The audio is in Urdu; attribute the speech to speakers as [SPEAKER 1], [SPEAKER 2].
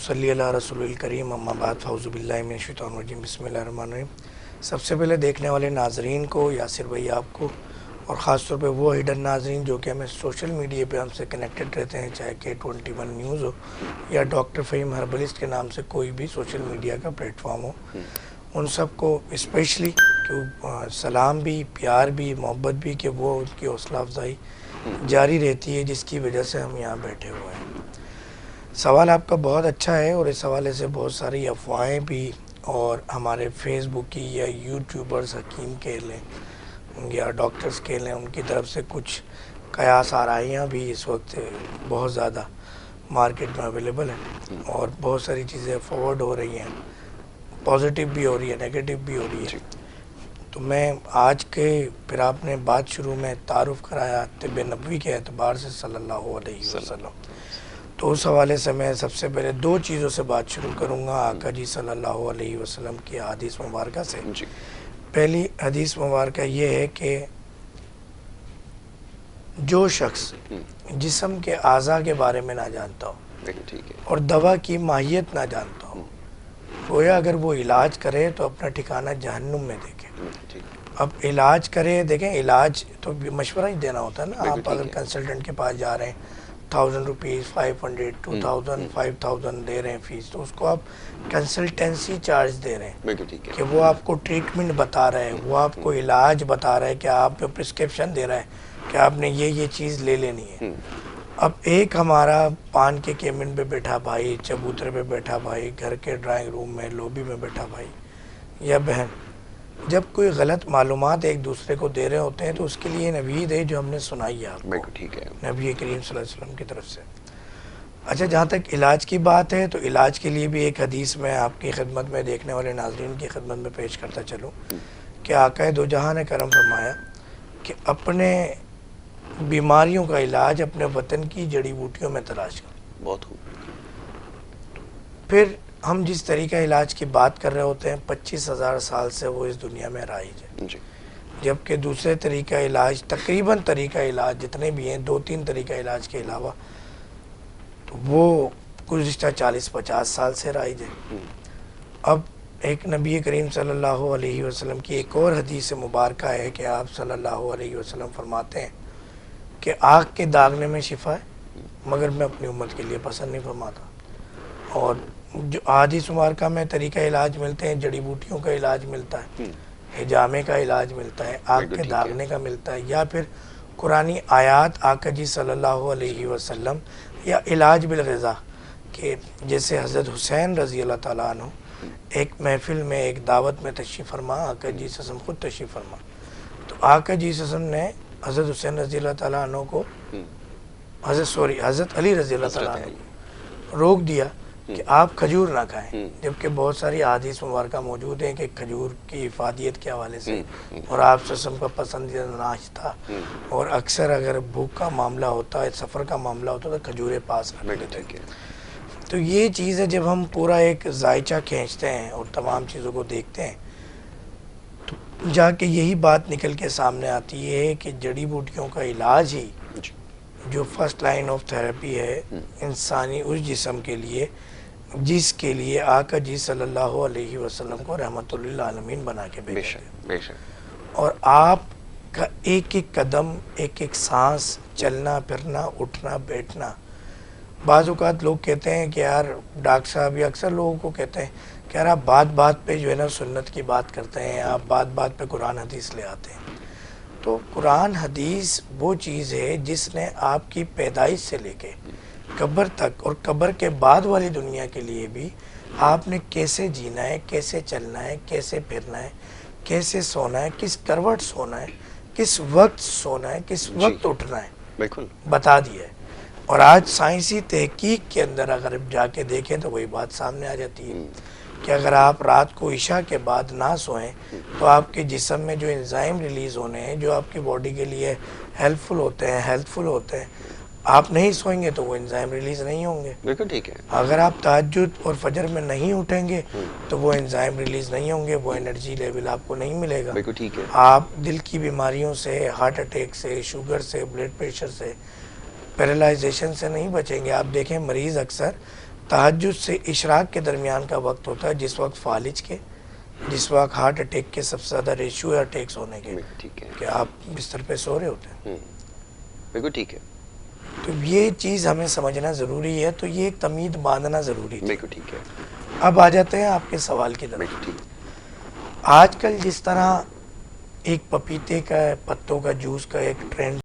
[SPEAKER 1] صلی اللہ رسول الکریم اما بعد فاعوذ باللہ من الشیطان الرجیم بسم اللہ الرحمن الرحیم۔ سب سے پہلے دیکھنے والے ناظرین کو، یاسر بھائی آپ کو، اور خاص طور پہ وہ ہڈن ناظرین جو کہ ہمیں سوشل میڈیا پہ ہم سے کنیکٹڈ رہتے ہیں، چاہے کہ 21 نیوز ہو یا ڈاکٹر فہیم ہربلسٹ کے نام سے کوئی بھی سوشل میڈیا کا پلیٹ فارم ہو، ان سب کو اسپیشلی سلام بھی، پیار بھی، محبت بھی، کہ وہ ان کی حوصلہ افزائی جاری رہتی ہے جس کی وجہ سے ہم یہاں بیٹھے ہوئے ہیں۔ سوال آپ کا بہت اچھا ہے، اور اس حوالے سے بہت ساری افواہیں بھی، اور ہمارے فیس بک کی یا یوٹیوبرز حکیم کہہ لیں یا ڈاکٹرز کہہ لیں، ان کی طرف سے کچھ قیاس آرائیاں بھی اس وقت بہت زیادہ مارکیٹ میں اویلیبل ہیں، اور بہت ساری چیزیں فارورڈ ہو رہی ہیں، پازیٹیو بھی ہو رہی ہے، نیگیٹو بھی ہو رہی ہے۔ تو میں آج کے پھر آپ نے بات شروع میں تعارف کرایا طب نبوی کے اعتبار سے صلی اللہ علیہ وسلم، تو اس حوالے سے میں سب سے پہلے دو چیزوں سے بات شروع کروں گا آقا جی صلی اللہ علیہ وسلم کی حدیث مبارکہ سے۔ پہلی حدیث مبارکہ یہ ہے کہ جو شخص جسم کے اعضاء کے بارے میں نہ جانتا ہو اور دوا کی ماہیت نہ جانتا ہو، گویا اگر وہ علاج کرے تو اپنا ٹھکانہ جہنم میں دیکھے۔ اب علاج کرے، دیکھیں علاج تو مشورہ ہی دینا ہوتا ہے نا۔ آپ اگر کنسلٹنٹ کے پاس جا رہے ہیں 1000 روپیز، 500، 2000، 5000 دے رہے ہیں فیس، تو اس کو آپ کنسلٹنسی چارج دے رہے ہیں کہ وہ آپ کو ٹریٹمنٹ بتا رہا ہے، وہ آپ کو علاج بتا رہا ہے، کہ آپ کو پرسکرپشن دے رہا ہے کہ آپ نے یہ چیز لے لینی ہے۔ اب ایک ہمارا پان کے کیبن پہ بیٹھا بھائی، چبوترے پہ بیٹھا بھائی، گھر کے ڈرائنگ روم میں، لوبی میں بیٹھا بھائی یا بہن، جب کوئی غلط معلومات ایک دوسرے کو دے رہے ہوتے ہیں تو اس کے لیے نوید ہے جو ہم نے سنائی ہے آپ کو نبی کریم صلی اللہ علیہ وسلم کی طرف سے۔ اچھا، جہاں تک علاج کی بات ہے تو علاج کے لیے بھی ایک حدیث میں آپ کی خدمت میں، دیکھنے والے ناظرین کی خدمت میں پیش کرتا چلوں کہ آقا دو جہاں نے کرم فرمایا کہ اپنے بیماریوں کا علاج اپنے وطن کی جڑی بوٹیوں میں تلاش کرو۔
[SPEAKER 2] بہت خوب۔
[SPEAKER 1] پھر ہم جس طریقہ علاج کی بات کر رہے ہوتے ہیں 25,000 سال سے وہ اس دنیا میں رائج ہے، جبکہ دوسرے طریقہ علاج، تقریباً طریقہ علاج جتنے بھی ہیں، 2-3 طریقہ علاج کے علاوہ، تو وہ گزشتہ 40-50 سال سے رائج ہے۔ اب ایک نبی کریم صلی اللہ علیہ وسلم کی ایک اور حدیث مبارکہ ہے کہ آپ صلی اللہ علیہ وسلم فرماتے ہیں کہ آگ کے داغنے میں شفا ہے، مگر میں اپنی امت کے لیے پسند نہیں فرماتا۔ اور جو حدیث مبارکہ میں طریقہ علاج ملتے ہیں، جڑی بوٹیوں کا علاج ملتا ہے، حجامے کا علاج ملتا ہے، آگ کے داغنے کا ملتا ہے، یا پھر قرآنی آیات آقا جی صلی اللہ علیہ وسلم، یا علاج بالغذا، کہ جیسے حضرت حسین رضی اللہ تعالیٰ عنہ ایک محفل میں، ایک دعوت میں تشریف فرما، آقا جی صلی اللہ علیہ وسلم خود تشریف فرما، تو آقا جی صلی اللہ علیہ وسلم نے حضرت حسین رضی اللہ تعالیٰ عنہ کو، حضرت علی رضی اللہ تعالیٰ عنہ کو روک دیا کہ آپ کھجور نہ کھائیں، جبکہ بہت ساری احادیث مبارکہ موجود ہیں کہ کھجور کی افادیت کے حوالے سے، اور آپ صلی اللہ علیہ وسلم کا پسندیدہ ناشتہ، اور اکثر اگر بھوک کا معاملہ ہوتا ہے، سفر کا معاملہ ہوتا ہے تو کھجوریں پاس رکھتے تھے۔ تو یہ چیز ہے، جب ہم پورا ایک ذائچہ کھینچتے ہیں اور تمام چیزوں کو دیکھتے ہیں تو جا کے یہی بات نکل کے سامنے آتی ہے کہ جڑی بوٹیوں کا علاج ہی جو فرسٹ لائن آف تھراپی ہے انسانی اس جسم کے لیے جس کے لیے آقا جی صلی اللہ علیہ وسلم کو رحمت للعالمین بنا کے بھیجا، اور آپ کا ایک ایک قدم، ایک ایک سانس، چلنا پھرنا، اٹھنا بیٹھنا۔ بعض اوقات لوگ کہتے ہیں کہ یار ڈاکٹر صاحب، یا اکثر لوگوں کو کہتے ہیں کہ یار آپ بات بات پہ جو ہے نا سنت کی بات کرتے ہیں، آپ بات بات پہ قرآن حدیث لے آتے ہیں۔ تو قرآن حدیث وہ چیز ہے جس نے آپ کی پیدائش سے لے کے قبر تک، اور قبر کے بعد والی دنیا کے لیے بھی آپ نے کیسے جینا ہے، کیسے چلنا ہے، کیسے پھرنا ہے، کیسے سونا ہے، کس کروٹ سونا ہے، کس وقت سونا ہے، کس وقت اٹھنا ہے، بالکل بتا دیا ہے۔ اور آج سائنسی تحقیق کے اندر اگر جا کے دیکھیں تو وہی بات سامنے آ جاتی ہے کہ اگر آپ رات کو عشاء کے بعد نہ سوئیں تو آپ کے جسم میں جو انزائم ریلیز ہونے ہیں، جو آپ کی باڈی کے لیے ہیلپ فل ہوتے ہیں، آپ نہیں سوئیں گے تو وہ انزائم ریلیز نہیں ہوں گے۔ بالکل ٹھیک ہے۔ اگر آپ تہجد اور فجر میں نہیں اٹھیں گے تو وہ انزائم ریلیز نہیں ہوں گے، وہ انرجی لیول آپ کو نہیں ملے گا۔ بالکل ٹھیک ہے۔ آپ دل کی بیماریوں سے، ہارٹ اٹیک سے، شوگر سے، بلڈ پریشر سے، پیرالائزیشن سے نہیں بچیں گے۔ آپ دیکھیں مریض اکثر تہجد سے اشراق کے درمیان کا وقت ہوتا ہے، جس وقت فالج کے، جس وقت ہارٹ اٹیک کے سب سے زیادہ ریشو ہے اٹیکس ہونے کے،
[SPEAKER 2] ٹھیک ہے،
[SPEAKER 1] کہ آپ بستر پہ سو رہے ہوتے ہیں.
[SPEAKER 2] بالکل ٹھیک ہے،
[SPEAKER 1] تو یہ چیز ہمیں سمجھنا ضروری ہے، تو یہ ایک تمید باندھنا ضروری ہے.
[SPEAKER 2] بالکل ٹھیک ہے،
[SPEAKER 1] اب آ جاتے ہیں آپ کے سوال کی طرف.
[SPEAKER 2] بالکل ٹھیک.
[SPEAKER 1] آج کل جس طرح ایک پپیتے کا پتوں کا جوس کا ایک ٹرینڈ